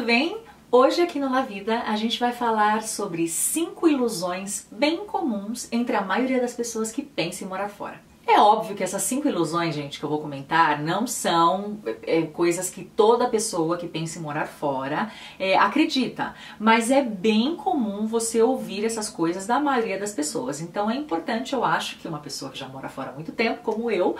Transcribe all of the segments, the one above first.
tudo bem? Hoje aqui no La Vida a gente vai falar sobre 5 ilusões bem comuns entre a maioria das pessoas que pensam em morar fora. É óbvio que essas 5 ilusões, gente, que eu vou comentar não são coisas que toda pessoa que pensa em morar fora acredita, mas é bem comum você ouvir essas coisas da maioria das pessoas. Então é importante, eu acho, que uma pessoa que já mora fora há muito tempo, como eu,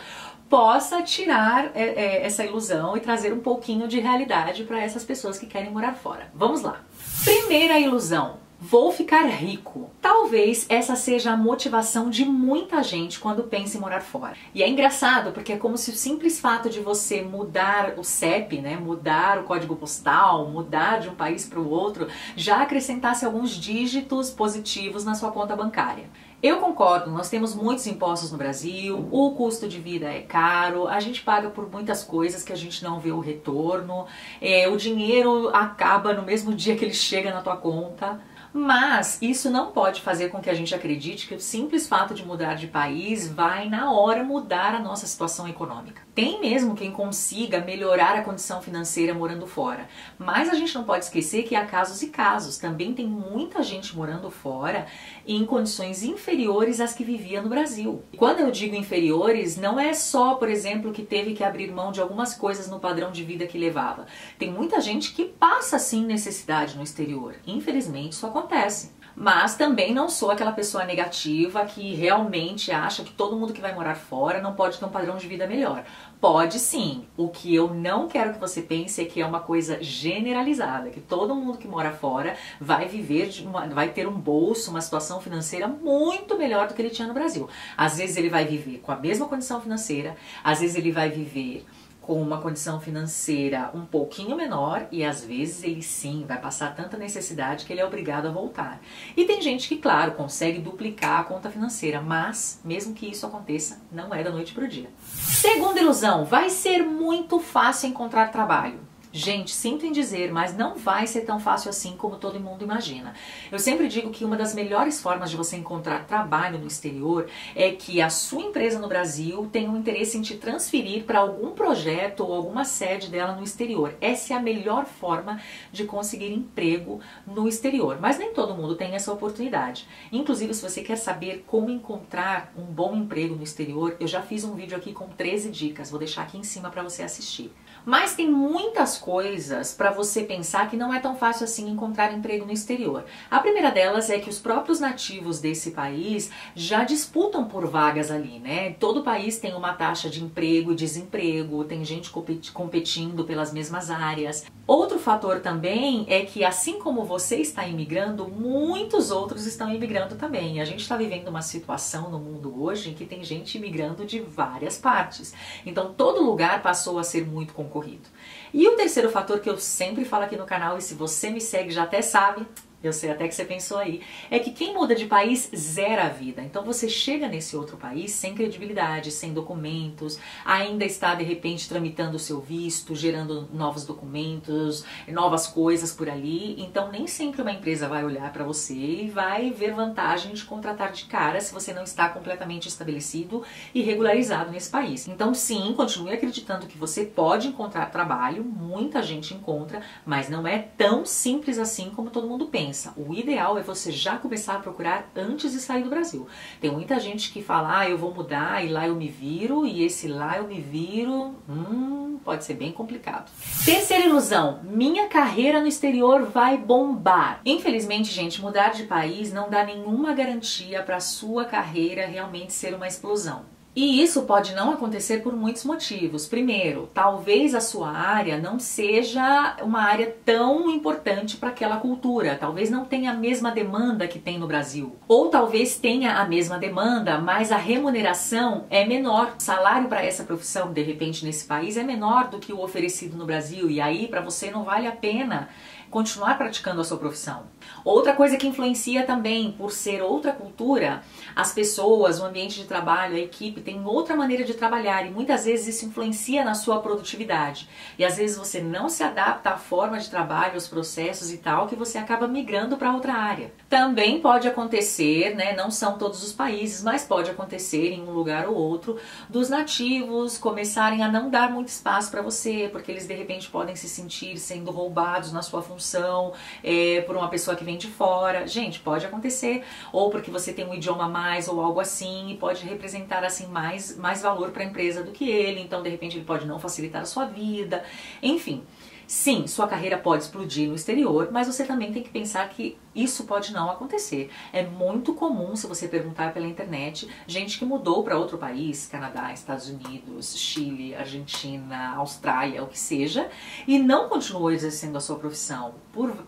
possa tirar essa ilusão e trazer um pouquinho de realidade para essas pessoas que querem morar fora. Vamos lá! Primeira ilusão: vou ficar rico. Talvez essa seja a motivação de muita gente quando pensa em morar fora. E é engraçado porque é como se o simples fato de você mudar o CEP, né, mudar o código postal, mudar de um país para o outro, já acrescentasse alguns dígitos positivos na sua conta bancária. Eu concordo, nós temos muitos impostos no Brasil, o custo de vida é caro, a gente paga por muitas coisas que a gente não vê o retorno, o dinheiro acaba no mesmo dia que ele chega na tua conta. Mas isso não pode fazer com que a gente acredite que o simples fato de mudar de país vai na hora mudar a nossa situação econômica. Tem mesmo quem consiga melhorar a condição financeira morando fora, mas a gente não pode esquecer que há casos e casos. Também tem muita gente morando fora em condições inferiores às que vivia no Brasil. E quando eu digo inferiores, não é só, por exemplo, que teve que abrir mão de algumas coisas no padrão de vida que levava. Tem muita gente que passa sim necessidade no exterior. Infelizmente isso acontece. Mas também não sou aquela pessoa negativa que realmente acha que todo mundo que vai morar fora não pode ter um padrão de vida melhor. Pode sim. O que eu não quero que você pense é que é uma coisa generalizada, que todo mundo que mora fora vai viver, vai ter um bolso, uma situação financeira muito melhor do que ele tinha no Brasil. Às vezes ele vai viver com a mesma condição financeira, às vezes ele vai viver com uma condição financeira um pouquinho menor e às vezes ele sim vai passar tanta necessidade que ele é obrigado a voltar. E tem gente que, claro, consegue duplicar a conta financeira, mas mesmo que isso aconteça, não é da noite para o dia. Segunda ilusão: vai ser muito fácil encontrar trabalho. Gente, sinto em dizer, mas não vai ser tão fácil assim como todo mundo imagina. Eu sempre digo que uma das melhores formas de você encontrar trabalho no exterior é que a sua empresa no Brasil tenha um interesse em te transferir para algum projeto ou alguma sede dela no exterior. Essa é a melhor forma de conseguir emprego no exterior, mas nem todo mundo tem essa oportunidade. Inclusive, se você quer saber como encontrar um bom emprego no exterior, eu já fiz um vídeo aqui com 13 dicas, vou deixar aqui em cima para você assistir. Mas tem muitas coisas para você pensar que não é tão fácil assim encontrar emprego no exterior. A primeira delas é que os próprios nativos desse país já disputam por vagas ali, né? Todo país tem uma taxa de emprego e desemprego, tem gente competindo pelas mesmas áreas. Outro fator também é que, assim como você está imigrando, muitos outros estão imigrando também. A gente está vivendo uma situação no mundo hoje em que tem gente imigrando de várias partes. Então todo lugar passou a ser muito concorrido. E o terceiro fator que eu sempre falo aqui no canal, e se você me segue já até sabe, eu sei até que você pensou aí, é que quem muda de país zera a vida. Então você chega nesse outro país sem credibilidade, sem documentos, ainda está de repente tramitando o seu visto, gerando novos documentos, novas coisas por ali. Então nem sempre uma empresa vai olhar para você e vai ver vantagem de contratar de cara se você não está completamente estabelecido e regularizado nesse país. Então sim, continue acreditando que você pode encontrar trabalho, muita gente encontra, mas não é tão simples assim como todo mundo pensa. O ideal é você já começar a procurar antes de sair do Brasil. Tem muita gente que fala, eu vou mudar e lá eu me viro, e esse lá eu me viro, pode ser bem complicado. Terceira ilusão: minha carreira no exterior vai bombar. Infelizmente, gente, mudar de país não dá nenhuma garantia para a sua carreira realmente ser uma explosão. E isso pode não acontecer por muitos motivos. Primeiro, talvez a sua área não seja uma área tão importante para aquela cultura. Talvez não tenha a mesma demanda que tem no Brasil. Ou talvez tenha a mesma demanda, mas a remuneração é menor. O salário para essa profissão, de repente, nesse país é menor do que o oferecido no Brasil. E aí, para você, não vale a pena continuar praticando a sua profissão. Outra coisa que influencia também, por ser outra cultura, as pessoas, o ambiente de trabalho, a equipe tem outra maneira de trabalhar e muitas vezes isso influencia na sua produtividade. E às vezes você não se adapta à forma de trabalho, aos processos e tal, que você acaba migrando para outra área. Também pode acontecer, né, não são todos os países, mas pode acontecer em um lugar ou outro, dos nativos começarem a não dar muito espaço para você, porque eles de repente podem se sentir sendo roubados na sua função por uma pessoa que vem de fora. Gente, pode acontecer, ou porque você tem um idioma a mais ou algo assim, e pode representar assim mais valor para a empresa do que ele, então de repente ele pode não facilitar a sua vida, enfim. Sim, sua carreira pode explodir no exterior, mas você também tem que pensar que isso pode não acontecer. É muito comum, se você perguntar pela internet, gente que mudou para outro país, Canadá, Estados Unidos, Chile, Argentina, Austrália, o que seja, e não continuou exercendo a sua profissão,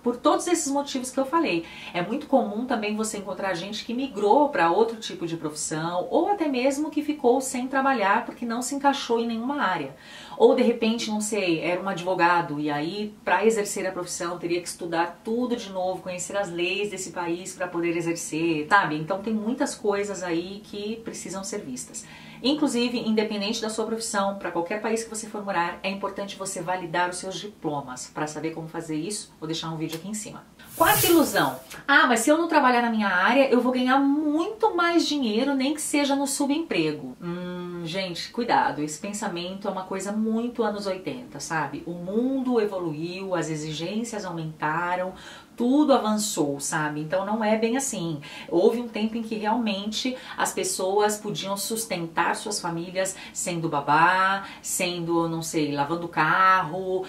por todos esses motivos que eu falei. É muito comum também você encontrar gente que migrou para outro tipo de profissão, ou até mesmo que ficou sem trabalhar porque não se encaixou em nenhuma área. Ou de repente, não sei, era um advogado e aí para exercer a profissão teria que estudar tudo de novo, conhecer as leis desse país para poder exercer, sabe? Então tem muitas coisas aí que precisam ser vistas. Inclusive, independente da sua profissão, para qualquer país que você for morar, é importante você validar os seus diplomas. Para saber como fazer isso, vou deixar um vídeo aqui em cima. Quarta ilusão. Ah, mas se eu não trabalhar na minha área, eu vou ganhar muito mais dinheiro, nem que seja no subemprego. Gente, cuidado, esse pensamento é uma coisa muito anos 80, sabe? O mundo evoluiu, as exigências aumentaram, tudo avançou, sabe? Então não é bem assim. Houve um tempo em que realmente as pessoas podiam sustentar suas famílias sendo babá, sendo, não sei, lavando carro,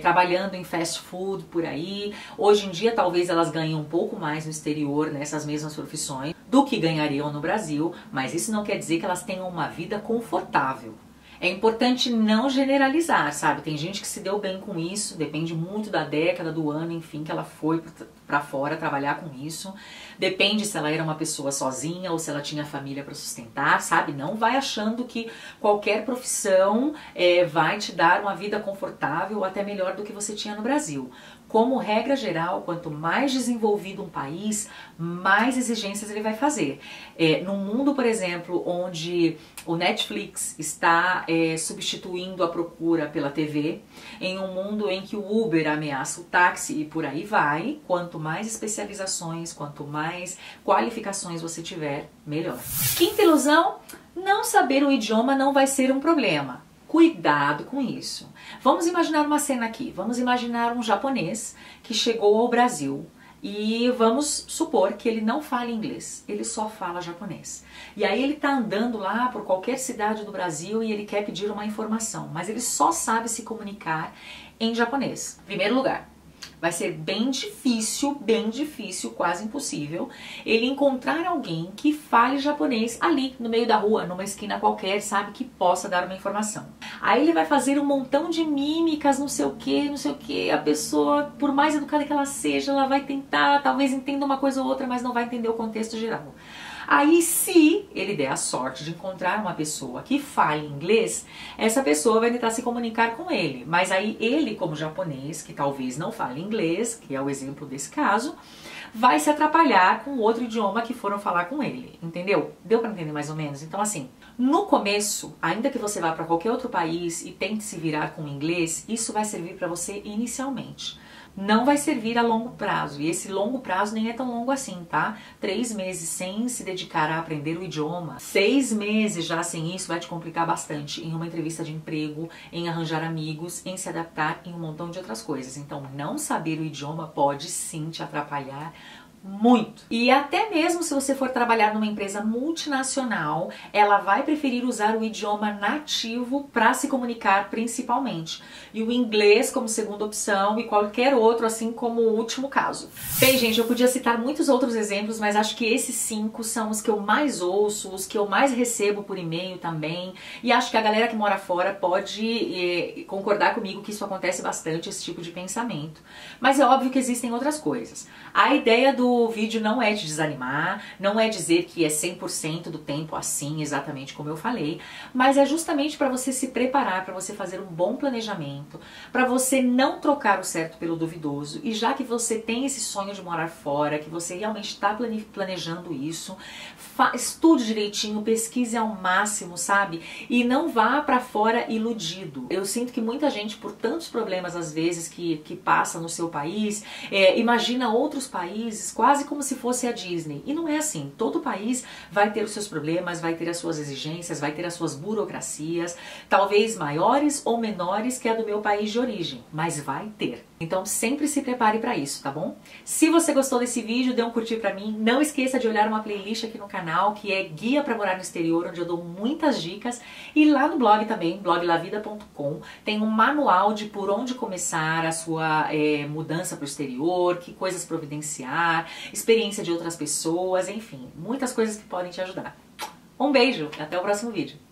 trabalhando em fast food por aí. Hoje em dia talvez elas ganhem um pouco mais no exterior, nessas mesmas profissões, do que ganhariam no Brasil, mas isso não quer dizer que elas tenham uma vida confortável. É importante não generalizar, sabe? Tem gente que se deu bem com isso, depende muito da década, do ano, enfim, que ela foi pra fora trabalhar com isso. Depende se ela era uma pessoa sozinha ou se ela tinha família para sustentar, sabe? Não vai achando que qualquer profissão vai te dar uma vida confortável ou até melhor do que você tinha no Brasil. Como regra geral, quanto mais desenvolvido um país, mais exigências ele vai fazer. Num mundo, por exemplo, onde o Netflix está substituindo a procura pela TV, em um mundo em que o Uber ameaça o táxi e por aí vai, quanto mais especializações, quanto mais qualificações você tiver, melhor. Quinta ilusão, não saber o idioma não vai ser um problema. Cuidado com isso. Vamos imaginar uma cena aqui. Vamos imaginar um japonês que chegou ao Brasil e vamos supor que ele não fala inglês, ele só fala japonês. E aí ele tá andando lá por qualquer cidade do Brasil e ele quer pedir uma informação, mas ele só sabe se comunicar em japonês. Primeiro lugar, vai ser bem difícil, quase impossível, ele encontrar alguém que fale japonês ali no meio da rua, numa esquina qualquer, sabe, que possa dar uma informação. Aí ele vai fazer um montão de mímicas, não sei o que, a pessoa, por mais educada que ela seja, ela vai tentar, talvez entenda uma coisa ou outra, mas não vai entender o contexto geral. Aí, se ele der a sorte de encontrar uma pessoa que fale inglês, essa pessoa vai tentar se comunicar com ele. Mas aí ele, como japonês, que talvez não fale inglês, que é o exemplo desse caso, vai se atrapalhar com outro idioma que foram falar com ele, entendeu? Deu pra entender mais ou menos? Então assim, no começo, ainda que você vá para qualquer outro país e tente se virar com o inglês, isso vai servir para você inicialmente. Não vai servir a longo prazo, e esse longo prazo nem é tão longo assim, tá? 3 meses sem se dedicar a aprender o idioma, 6 meses já sem isso vai te complicar bastante em uma entrevista de emprego, em arranjar amigos, em se adaptar em um montão de outras coisas. Então, não saber o idioma pode sim te atrapalhar muito. E até mesmo se você for trabalhar numa empresa multinacional, ela vai preferir usar o idioma nativo para se comunicar principalmente. E o inglês como segunda opção e qualquer outro assim como o último caso. Bem, gente, eu podia citar muitos outros exemplos, mas acho que esses 5 são os que eu mais ouço, os que eu mais recebo por e-mail também. E acho que a galera que mora fora pode concordar comigo que isso acontece bastante, esse tipo de pensamento. Mas é óbvio que existem outras coisas. A ideia do do vídeo não é te desanimar, não é dizer que é 100% do tempo assim, exatamente como eu falei, mas é justamente para você se preparar, para você fazer um bom planejamento, para você não trocar o certo pelo duvidoso. E já que você tem esse sonho de morar fora, que você realmente está planejando isso, estude direitinho, pesquise ao máximo, sabe? E não vá para fora iludido. Eu sinto que muita gente, por tantos problemas às vezes que passa no seu país, imagina outros países quase como se fosse a Disney. E não é assim. Todo país vai ter os seus problemas, vai ter as suas exigências, vai ter as suas burocracias, talvez maiores ou menores que a do meu país de origem, mas vai ter. Então sempre se prepare para isso, tá bom? Se você gostou desse vídeo, dê um curtir pra mim. Não esqueça de olhar uma playlist aqui no canal, que é Guia para Morar no Exterior, onde eu dou muitas dicas. E lá no blog também, bloglavida.com, tem um manual de por onde começar a sua mudança para o exterior, que coisas providenciar, experiência de outras pessoas, enfim, muitas coisas que podem te ajudar. Um beijo, até o próximo vídeo.